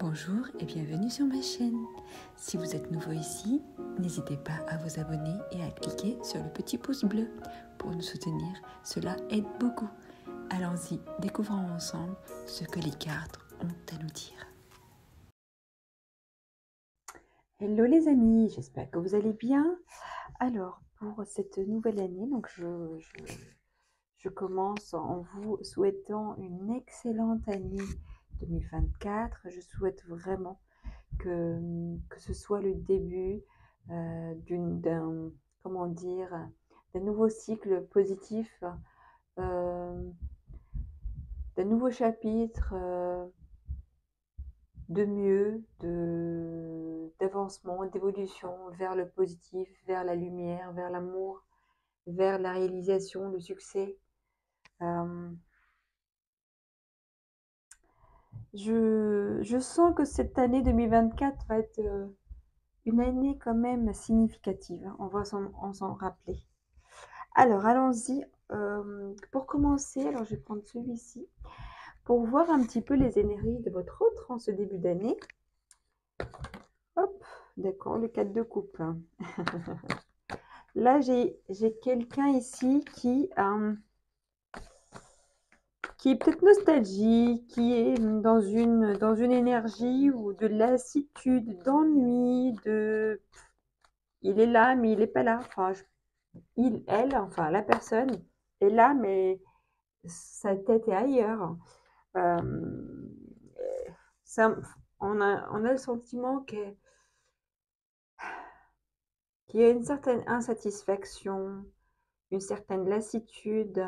Bonjour et bienvenue sur ma chaîne. Si vous êtes nouveau ici, n'hésitez pas à vous abonner et à cliquer sur le petit pouce bleu pour nous soutenir. Cela aide beaucoup. Allons-y, découvrons ensemble ce que les cartes ont à nous dire. Hello les amis, j'espère que vous allez bien. Alors, pour cette nouvelle année, donc je commence en vous souhaitant une excellente année 2024. Je souhaite vraiment que ce soit le début d'un nouveau cycle positif, d'un nouveau chapitre de mieux, d'avancement, d'évolution vers le positif, vers la lumière, vers l'amour, vers la réalisation, le succès. Je sens que cette année 2024 va être une année quand même significative, hein. On va s'en rappeler. Alors, allons-y. Pour commencer, alors je vais prendre celui-ci pour voir un petit peu les énergies de votre autre en ce début d'année. Hop, d'accord, le 4 de coupe. Là, j'ai quelqu'un ici qui est peut-être nostalgique, qui est dans une énergie ou de lassitude, d'ennui, il est là, mais il n'est pas là. Enfin, enfin, la personne est là, mais sa tête est ailleurs. Ça, on a le sentiment qu'il y a une certaine insatisfaction, une certaine lassitude,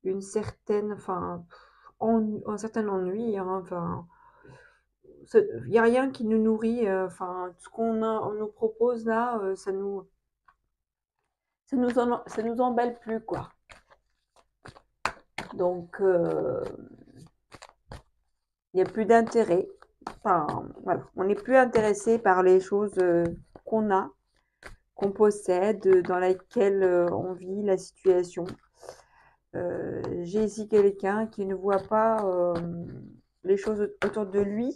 un certain ennui, hein, enfin, il n'y a rien qui nous nourrit, enfin, ce on nous propose là, ça nous emballe plus, quoi. Donc, il n'y a plus d'intérêt. Enfin, voilà, on n'est plus intéressé par les choses qu'on possède, dans laquelle on vit la situation. J'ai ici quelqu'un qui ne voit pas les choses autour de lui,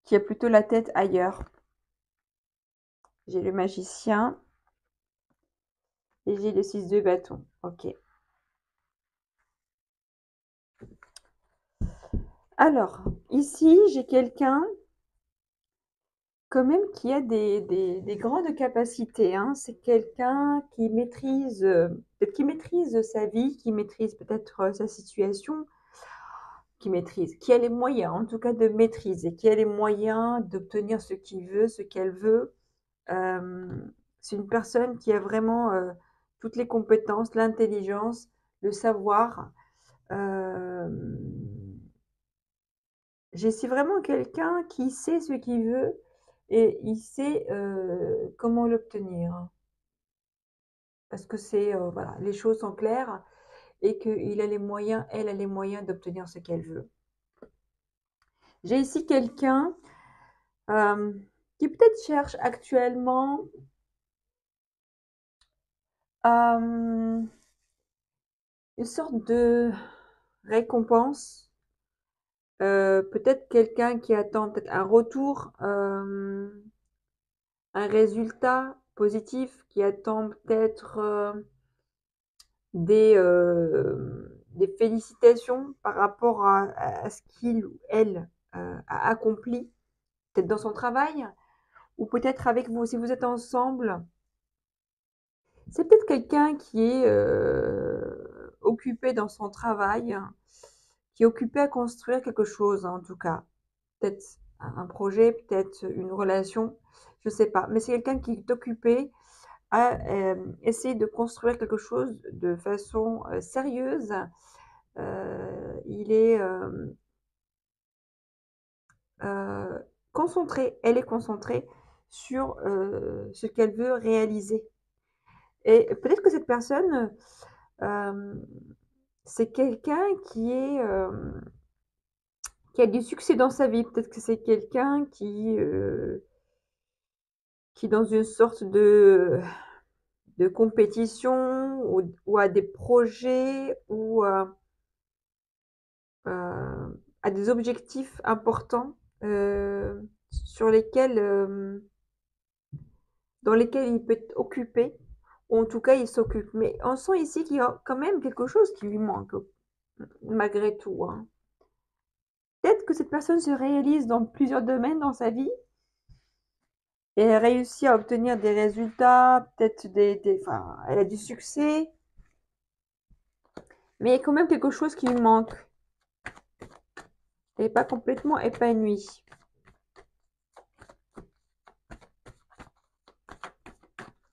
qui a plutôt la tête ailleurs. J'ai le magicien et j'ai le 6 de bâton. Ok. Alors, ici, j'ai quelqu'un quand même qui a des grandes capacités, hein. C'est quelqu'un qui maîtrise sa vie, qui maîtrise peut-être sa situation, qui a les moyens en tout cas de maîtriser, qui a les moyens d'obtenir ce qu'il veut, ce qu'elle veut. C'est une personne qui a vraiment toutes les compétences, l'intelligence, le savoir. J'ai ici vraiment quelqu'un qui sait ce qu'il veut et il sait comment l'obtenir. Parce que voilà, les choses sont claires et qu'il a les moyens, elle a les moyens d'obtenir ce qu'elle veut. J'ai ici quelqu'un qui peut-être cherche actuellement une sorte de récompense. Peut-être quelqu'un qui attend peut-être un retour, un résultat positif, qui attend peut-être des félicitations par rapport à ce qu'il ou elle a accompli, peut-être dans son travail, ou peut-être avec vous, si vous êtes ensemble. C'est peut-être quelqu'un qui est occupé dans son travail, qui est occupé à construire quelque chose, en tout cas. Peut-être un projet, peut-être une relation, je ne sais pas. Mais c'est quelqu'un qui est occupé à essayer de construire quelque chose de façon sérieuse. Il est concentré, elle est concentrée sur ce qu'elle veut réaliser. Et peut-être que cette personne, c'est quelqu'un qui a du succès dans sa vie. Peut-être que c'est quelqu'un qui est dans une sorte de compétition ou a des projets ou a des objectifs importants sur lesquels, dans lesquels il peut être occupé, ou en tout cas il s'occupe. Mais on sent ici qu'il y a quand même quelque chose qui lui manque, malgré tout, hein. Peut-être que cette personne se réalise dans plusieurs domaines dans sa vie et elle réussit à obtenir des résultats, peut-être enfin, elle a du succès, mais il y a quand même quelque chose qui lui manque. Elle n'est pas complètement épanouie.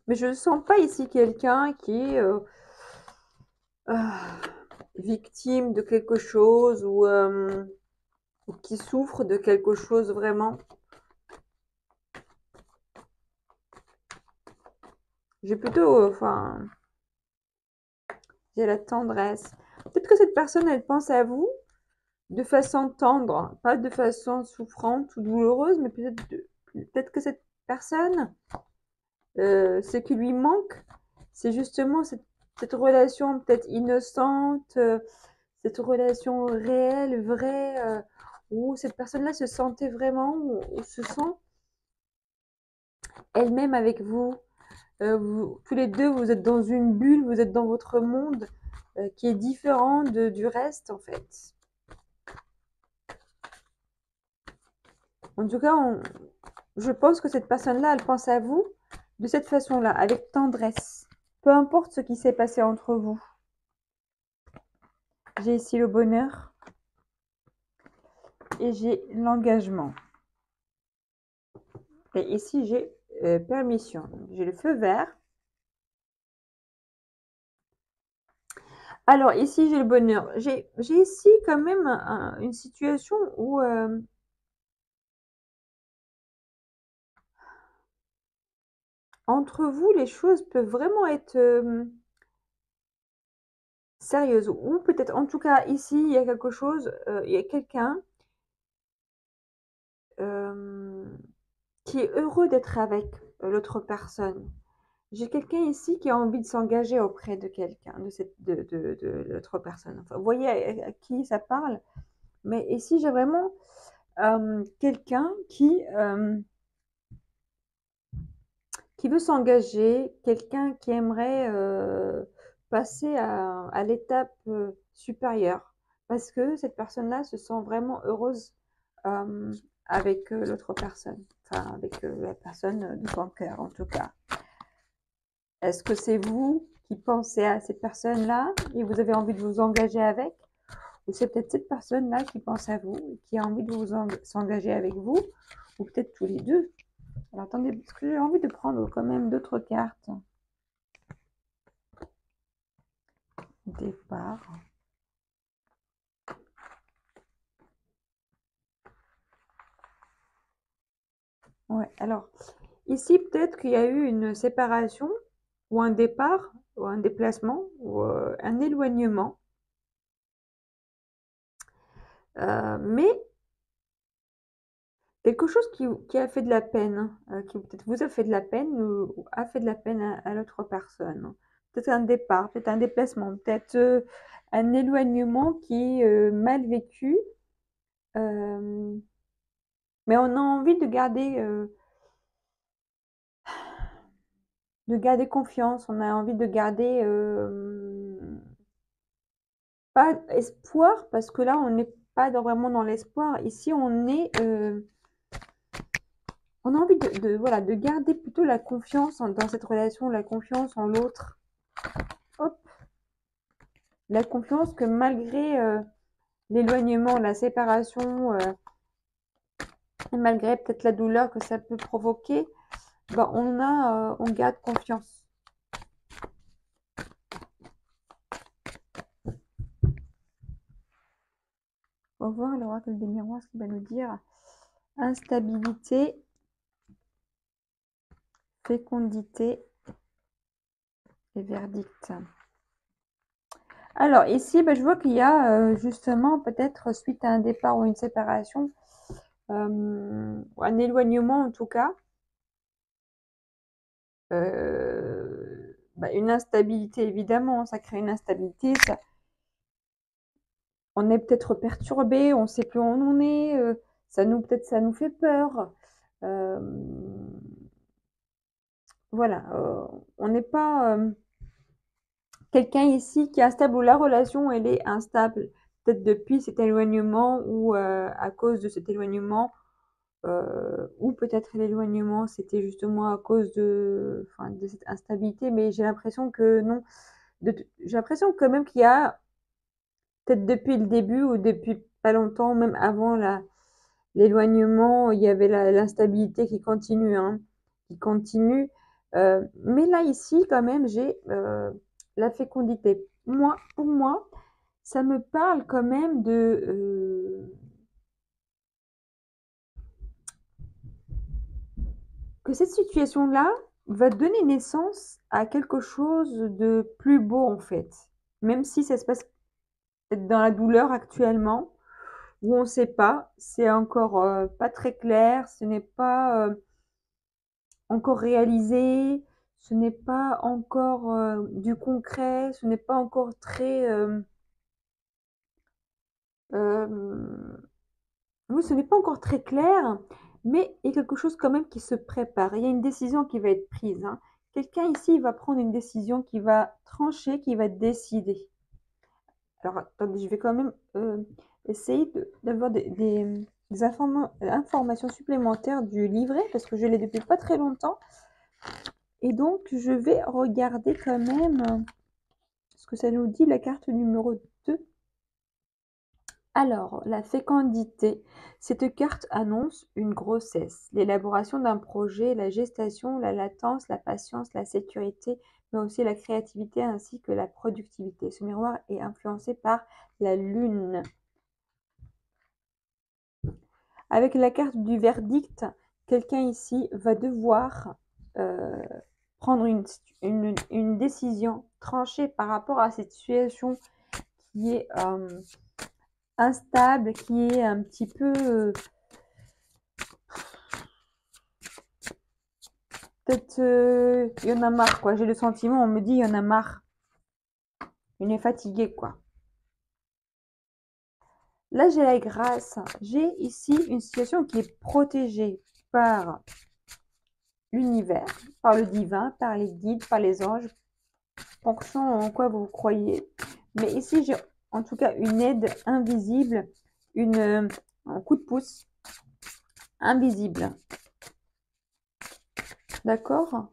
Mais je ne sens pas ici quelqu'un qui est ah, victime de quelque chose ou qui souffre de quelque chose vraiment. J'ai plutôt, enfin, j'ai la tendresse. Peut-être que cette personne, elle pense à vous de façon tendre, pas de façon souffrante ou douloureuse, mais peut-être que cette personne, ce qui lui manque, c'est justement cette relation peut-être innocente, cette relation réelle, vraie, où cette personne-là se sentait vraiment, ou se sent elle-même avec vous. Tous les deux, vous êtes dans une bulle, vous êtes dans votre monde qui est différent du reste, en fait. En tout cas, je pense que cette personne-là, elle pense à vous de cette façon-là, avec tendresse. Peu importe ce qui s'est passé entre vous. J'ai ici le bonheur et j'ai l'engagement. Et ici, j'ai permission. J'ai le feu vert. Alors, ici, j'ai le bonheur. J'ai ici quand même une situation où entre vous, les choses peuvent vraiment être sérieuses. Ou peut-être, en tout cas, ici, il y a quelque chose, il y a quelqu'un qui est heureux d'être avec l'autre personne. J'ai quelqu'un ici qui a envie de s'engager auprès de quelqu'un, de l'autre personne. Enfin, vous voyez à qui ça parle? Mais ici, j'ai vraiment quelqu'un qui veut s'engager, quelqu'un qui aimerait passer à l'étape supérieure. Parce que cette personne-là se sent vraiment heureuse euh, avec l'autre personne. Enfin, avec la personne de son cœur, en tout cas. Est-ce que c'est vous qui pensez à cette personne-là et vous avez envie de vous engager avec? Ou c'est peut-être cette personne-là qui pense à vous et qui a envie de s'engager avec vous? Ou peut-être tous les deux? Alors attendez, parce que j'ai envie de prendre quand même d'autres cartes. Départ. Ouais, alors ici peut-être qu'il y a eu une séparation ou un départ ou un déplacement ou un éloignement. Mais quelque chose qui a fait de la peine, qui peut-être vous a fait de la peine ou a fait de la peine à l'autre personne. Peut-être un départ, peut-être un déplacement, peut-être un éloignement qui est mal vécu. Euh, mais on a envie de garder confiance, on a envie de garder pas espoir, parce que là, on n'est pas vraiment dans l'espoir. Ici, on a envie voilà, de garder plutôt la confiance dans cette relation, la confiance en l'autre. Hop, la confiance que malgré l'éloignement, la séparation, et malgré peut-être la douleur que ça peut provoquer, ben on garde confiance. On va voir l'oracle des miroirs, ce qu'il va nous dire. Instabilité, fécondité et verdict. Alors ici, ben, je vois qu'il y a justement peut-être suite à un départ ou une séparation, un éloignement en tout cas, ben, une instabilité évidemment, ça crée une instabilité, on est peut-être perturbé, on ne sait plus où on en est, peut-être ça nous fait peur. Euh, voilà, on n'est pas quelqu'un ici qui est instable ou la relation elle est instable, peut-être depuis cet éloignement ou à cause de cet éloignement, ou peut-être l'éloignement c'était justement à cause enfin, de cette instabilité, mais j'ai l'impression que non. J'ai l'impression quand même qu'il y a peut-être depuis le début ou depuis pas longtemps, même avant l'éloignement, il y avait l'instabilité qui continue, hein, qui continue. Mais là, ici, quand même, j'ai la fécondité. Pour moi, ça me parle quand même que cette situation-là va donner naissance à quelque chose de plus beau, en fait. Même si ça se passe peut-être dans la douleur actuellement, où on ne sait pas, c'est encore pas très clair, ce n'est pas encore réalisé, ce n'est pas encore du concret, ce n'est pas encore très... euh, oui, ce n'est pas encore très clair, mais il y a quelque chose quand même qui se prépare. Il y a une décision qui va être prise, hein. Quelqu'un ici va prendre une décision qui va trancher, qui va décider. Alors, attendez, je vais quand même essayer d'avoir des informations supplémentaires du livret, parce que je l'ai depuis pas très longtemps. Et donc, je vais regarder quand même ce que ça nous dit, la carte numéro 2. Alors, la fécondité. Cette carte annonce une grossesse, l'élaboration d'un projet, la gestation, la latence, la patience, la sécurité, mais aussi la créativité ainsi que la productivité. Ce miroir est influencé par la lune. Avec la carte du verdict, quelqu'un ici va devoir euh, prendre une décision tranchée par rapport à cette situation qui est instable, qui est un petit peu... peut-être il y en a marre, quoi. J'ai le sentiment, on me dit il y en a marre. On est fatigué, quoi. Là, j'ai la grâce. J'ai ici une situation qui est protégée par l'univers, par le divin, par les guides, par les anges, fonction en quoi vous croyez. Mais ici, j'ai en tout cas une aide invisible, un coup de pouce invisible. D'accord?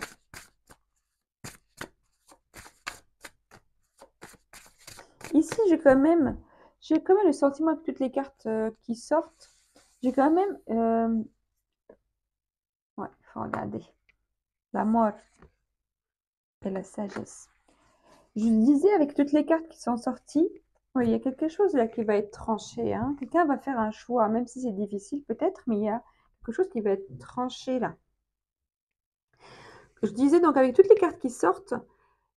Ici, j'ai quand même le sentiment que toutes les cartes qui sortent, j'ai quand même, ouais, il faut regarder, la mort et la sagesse. Je disais avec toutes les cartes qui sont sorties, oui, il y a quelque chose là qui va être tranché, hein. Quelqu'un va faire un choix, même si c'est difficile peut-être, mais il y a quelque chose qui va être tranché là. Je disais donc avec toutes les cartes qui sortent,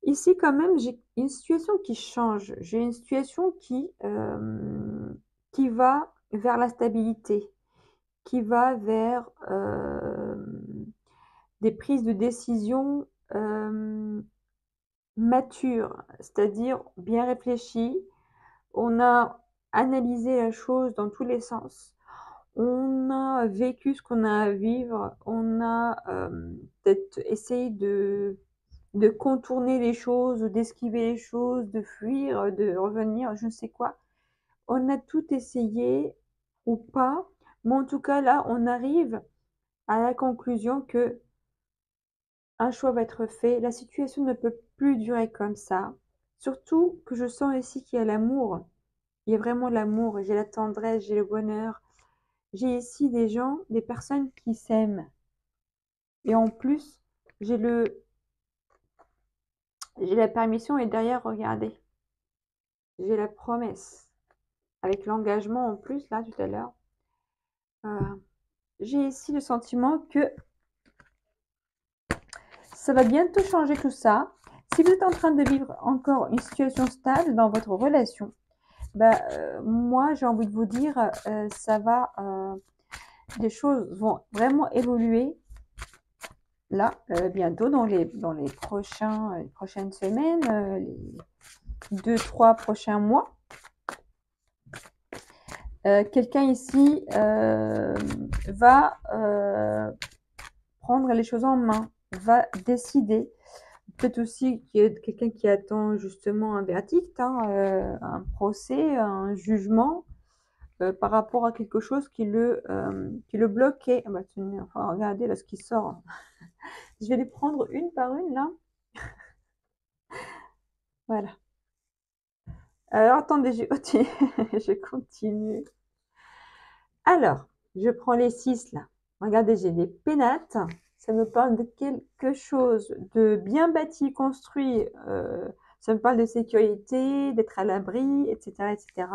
ici quand même j'ai une situation qui change. J'ai une situation qui va vers la stabilité, qui va vers des prises de décision matures, c'est-à-dire bien réfléchies. On a analysé la chose dans tous les sens. On a vécu ce qu'on a à vivre. On a peut-être essayé de contourner les choses, d'esquiver les choses, de fuir, de revenir, je ne sais quoi. On a tout essayé ou pas, mais en tout cas là, on arrive à la conclusion que un choix va être fait. La situation ne peut plus durer comme ça. Surtout que je sens ici qu'il y a l'amour. Il y a vraiment l'amour, j'ai la tendresse, j'ai le bonheur. J'ai ici des gens, des personnes qui s'aiment. Et en plus, j'ai j'ai la permission et derrière, regardez, j'ai la promesse. Avec l'engagement en plus, là, tout à l'heure. Euh, j'ai ici le sentiment que ça va bientôt changer tout ça. Si vous êtes en train de vivre encore une situation stable dans votre relation, bah, moi, j'ai envie de vous dire, les choses vont vraiment évoluer là, bientôt, dans les prochaines semaines, les 2-3 prochains mois. Quelqu'un ici va prendre les choses en main, va décider. Peut-être aussi qu'il y a quelqu'un qui attend justement un verdict, hein, un procès, un jugement par rapport à quelque chose qui le bloquait. Ah bah, tenez, enfin, regardez là ce qui sort. Je vais les prendre une par une là. Voilà. Alors attendez, je continue. Je continue. Alors, je prends les 6 là. Regardez, j'ai des pénates. Ça me parle de quelque chose de bien bâti, construit. Ça me parle de sécurité, d'être à l'abri, etc., etc.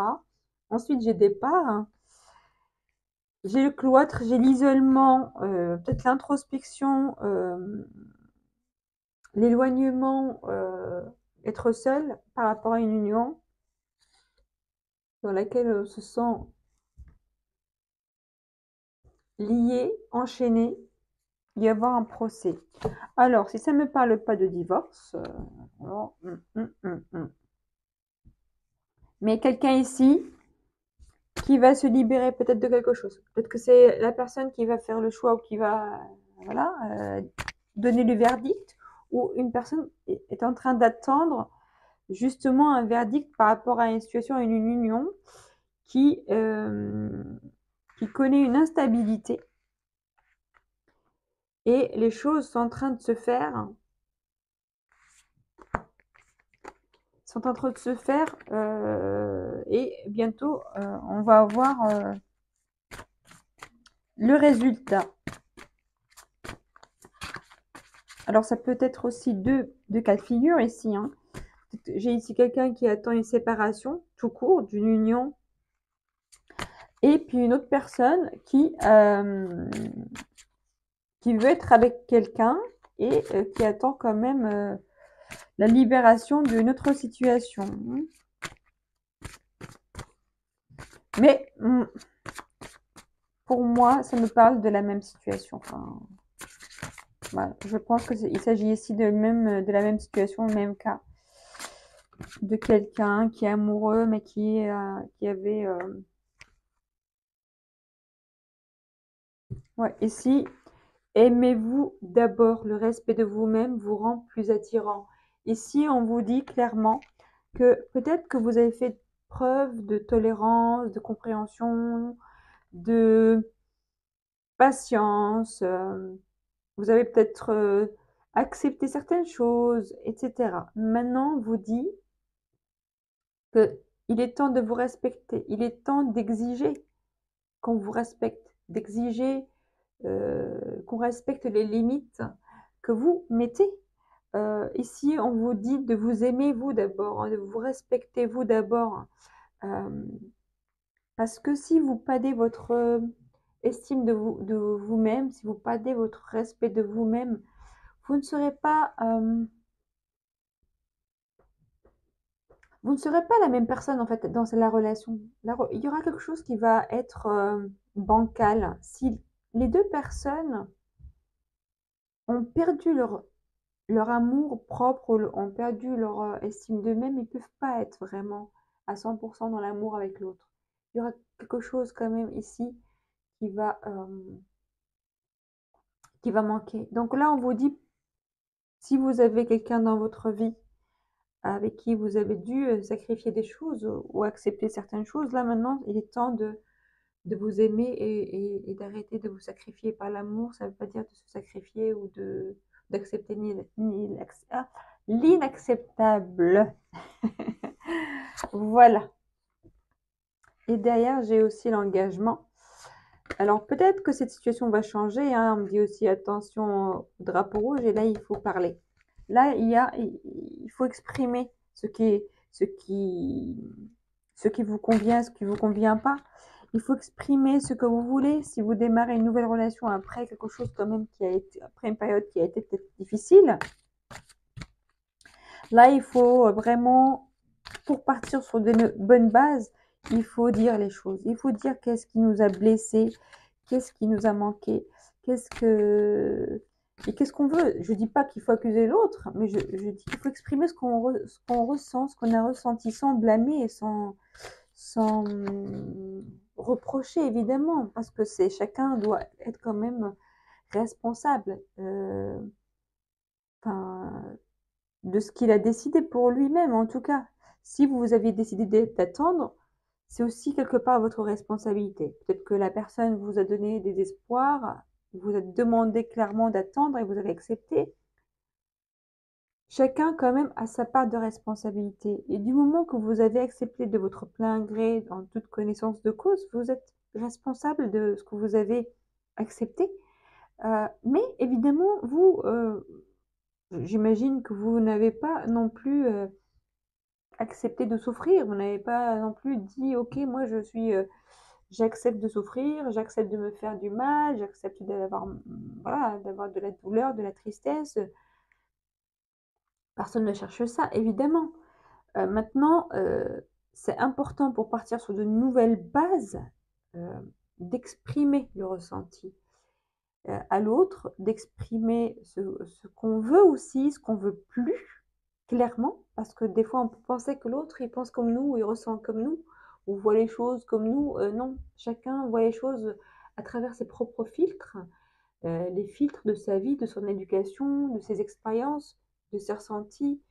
Ensuite, j'ai des parts. J'ai le cloître, j'ai l'isolement, peut-être l'introspection, l'éloignement, être seul par rapport à une union dans laquelle on se sent lié, enchaîné, y avoir un procès. Alors, si ça ne me parle pas de divorce, alors, mais quelqu'un ici qui va se libérer peut-être de quelque chose. Peut-être que c'est la personne qui va faire le choix ou qui va voilà, donner le verdict, ou une personne est en train d'attendre justement un verdict par rapport à une situation, à une union qui connaît une instabilité et les choses sont en train de se faire et bientôt on va avoir le résultat. Alors ça peut être aussi deux cas de figure ici, hein. J'ai ici quelqu'un qui attend une séparation tout court d'une union et puis une autre personne qui veut être avec quelqu'un et qui attend quand même la libération d'une autre situation. Mais pour moi, ça me parle de la même situation. Enfin, voilà. Je pense qu'il s'agit ici de la même situation, le même cas. De quelqu'un qui est amoureux, mais qui avait... Ouais, ici, aimez-vous d'abord. Le respect de vous-même vous rend plus attirant. Ici, on vous dit clairement que peut-être que vous avez fait preuve de tolérance, de compréhension, de patience. Vous avez peut-être accepté certaines choses, etc. Maintenant, on vous dit qu'il est temps de vous respecter. Il est temps d'exiger qu'on vous respecte, d'exiger qu'on respecte les limites que vous mettez. Ici, on vous dit de vous aimer vous d'abord, hein, de vous respecter vous d'abord. Parce que si vous padez votre estime de vous-même, si vous padez votre respect de vous-même, vous ne serez pas la même personne en fait dans la relation. Il y aura quelque chose qui va être bancal. Si les deux personnes ont perdu leur amour propre, ont perdu leur estime d'eux-mêmes, ils ne peuvent pas être vraiment à 100% dans l'amour avec l'autre. Il y aura quelque chose quand même ici qui va, manquer. Donc là, on vous dit, si vous avez quelqu'un dans votre vie avec qui vous avez dû sacrifier des choses ou accepter certaines choses, là maintenant, il est temps de vous aimer et d'arrêter de vous sacrifier par l'amour. Ça ne veut pas dire de se sacrifier ou d'accepter l'inacceptable. Voilà. Et derrière, j'ai aussi l'engagement. Alors peut-être que cette situation va changer, hein. On me dit aussi attention au drapeau rouge et là il faut parler. Là il faut exprimer ce qui vous convient, ce qui vous convient pas. Il faut exprimer ce que vous voulez. Si vous démarrez une nouvelle relation après quelque chose quand même après une période qui a été peut-être difficile, là il faut vraiment, pour partir sur de bonnes bases, il faut dire les choses. Il faut dire qu'est-ce qui nous a blessés, qu'est-ce qui nous a manqué, qu'est-ce qu'on veut. Je dis pas qu'il faut accuser l'autre, mais je dis qu'il faut exprimer ce qu'on ressent, ce qu'on a ressenti, sans blâmer et sans reprocher évidemment, parce que c'est chacun doit être quand même responsable enfin, de ce qu'il a décidé pour lui-même en tout cas. Si vous avez décidé d'attendre, c'est aussi quelque part votre responsabilité. Peut-être que la personne vous a donné des espoirs, vous a demandé clairement d'attendre et vous avez accepté. Chacun quand même a sa part de responsabilité. Et du moment que vous avez accepté de votre plein gré, en toute connaissance de cause, vous êtes responsable de ce que vous avez accepté. Mais évidemment, vous, j'imagine que vous n'avez pas non plus accepté de souffrir. Vous n'avez pas non plus dit, ok, moi j'accepte de souffrir, j'accepte de me faire du mal, j'accepte d'avoir, voilà, d'avoir de la douleur, de la tristesse. Personne ne cherche ça, évidemment. Maintenant, c'est important pour partir sur de nouvelles bases, heu, d'exprimer le ressenti, à l'autre, d'exprimer ce qu'on veut aussi, ce qu'on veut plus, clairement. Parce que des fois, on peut penser que l'autre, il pense comme nous, il ressent comme nous, ou voit les choses comme nous. Non, chacun voit les choses à travers ses propres filtres, les filtres de sa vie, de son éducation, de ses expériences, de ses ressentis,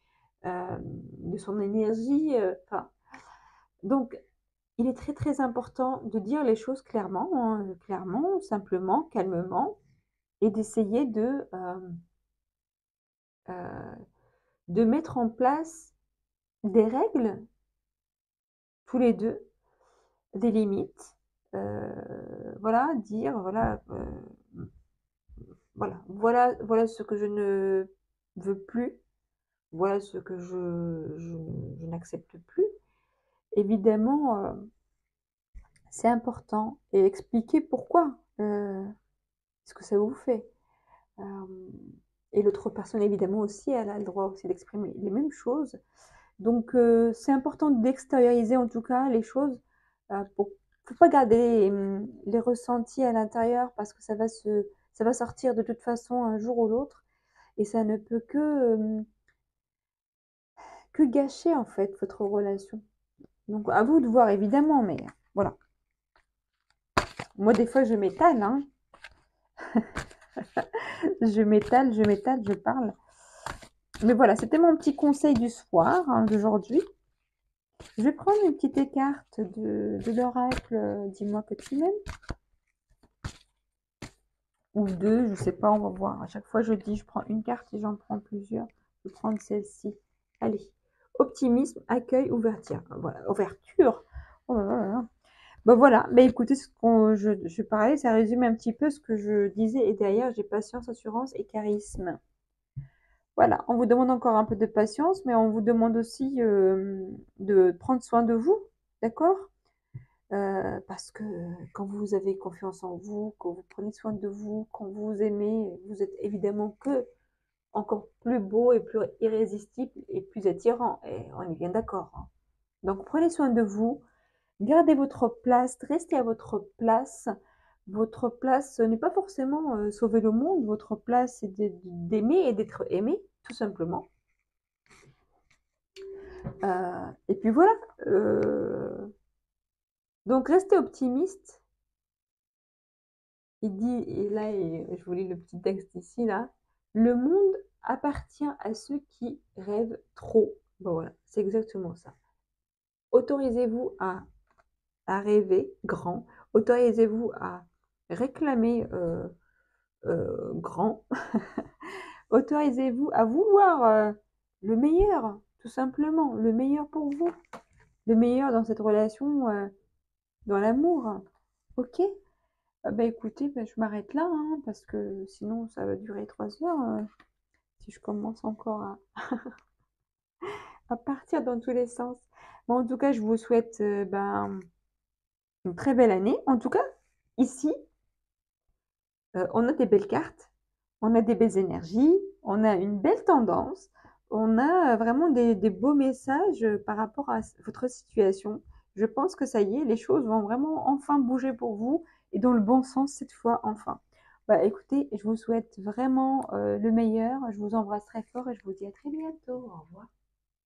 de son énergie, enfin donc il est très, très important de dire les choses clairement, hein, clairement, simplement, calmement et d'essayer de mettre en place des règles tous les 2, des limites, voilà, dire voilà, voilà ce que je ne veux plus, voilà ce que je n'accepte plus. Évidemment, c'est important et expliquer pourquoi, ce que ça vous fait. Hem et l'autre personne évidemment aussi, elle a le droit aussi d'exprimer les mêmes choses. Donc c'est important d'extérioriser en tout cas les choses, pour faut pas garder, les ressentis à l'intérieur parce que ça va sortir de toute façon un jour ou l'autre et ça ne peut que gâcher en fait votre relation. Donc à vous de voir évidemment, mais voilà. Moi des fois je m'étale, hein. Je m'étale, je parle. Mais voilà, c'était mon petit conseil du soir, hein, d'aujourd'hui. Je vais prendre une petite carte de l'oracle, dis-moi que tu m'aimes. Ou deux, je sais pas, on va voir. À chaque fois, je dis, je prends une carte et j'en prends plusieurs. Je vais prendre celle-ci. Allez. Optimisme, accueil, ouverture. Voilà, ouverture. Oh là là là là. Ben voilà, ben écoutez, ce qu'on je parlais, ça résume un petit peu ce que je disais. Et derrière, j'ai patience, assurance et charisme. Voilà, on vous demande encore un peu de patience, mais on vous demande aussi de prendre soin de vous, d'accord? Parce que quand vous avez confiance en vous, quand vous prenez soin de vous, quand vous vous aimez, vous êtes évidemment que encore plus beau et plus irrésistible et plus attirant. Et on est bien d'accord, hein. Donc prenez soin de vous, gardez votre place, restez à votre place. Votre place, ce n'est pas forcément sauver le monde. Votre place, c'est d'aimer et d'être aimé, tout simplement. Et puis voilà. Donc restez optimiste. Il dit, et là, je vous lis le petit texte ici, là. Le monde appartient à ceux qui rêvent trop. Bon, voilà, c'est exactement ça. Autorisez-vous à rêver grand. Autorisez-vous à réclamer grand. Autorisez-vous à vouloir le meilleur, tout simplement. Le meilleur pour vous. Le meilleur dans cette relation, dans l'amour. Ok? Ah bah écoutez, bah, je m'arrête là, hein, parce que sinon ça va durer 3 heures si je commence encore à partir dans tous les sens. Bon, en tout cas, je vous souhaite ben, une très belle année. En tout cas, ici, on a des belles cartes, on a des belles énergies, on a une belle tendance, on a vraiment des beaux messages par rapport à votre situation. Je pense que ça y est, les choses vont vraiment enfin bouger pour vous et dans le bon sens cette fois, enfin. Bah, écoutez, je vous souhaite vraiment le meilleur. Je vous embrasse très fort et je vous dis à très bientôt. Au revoir.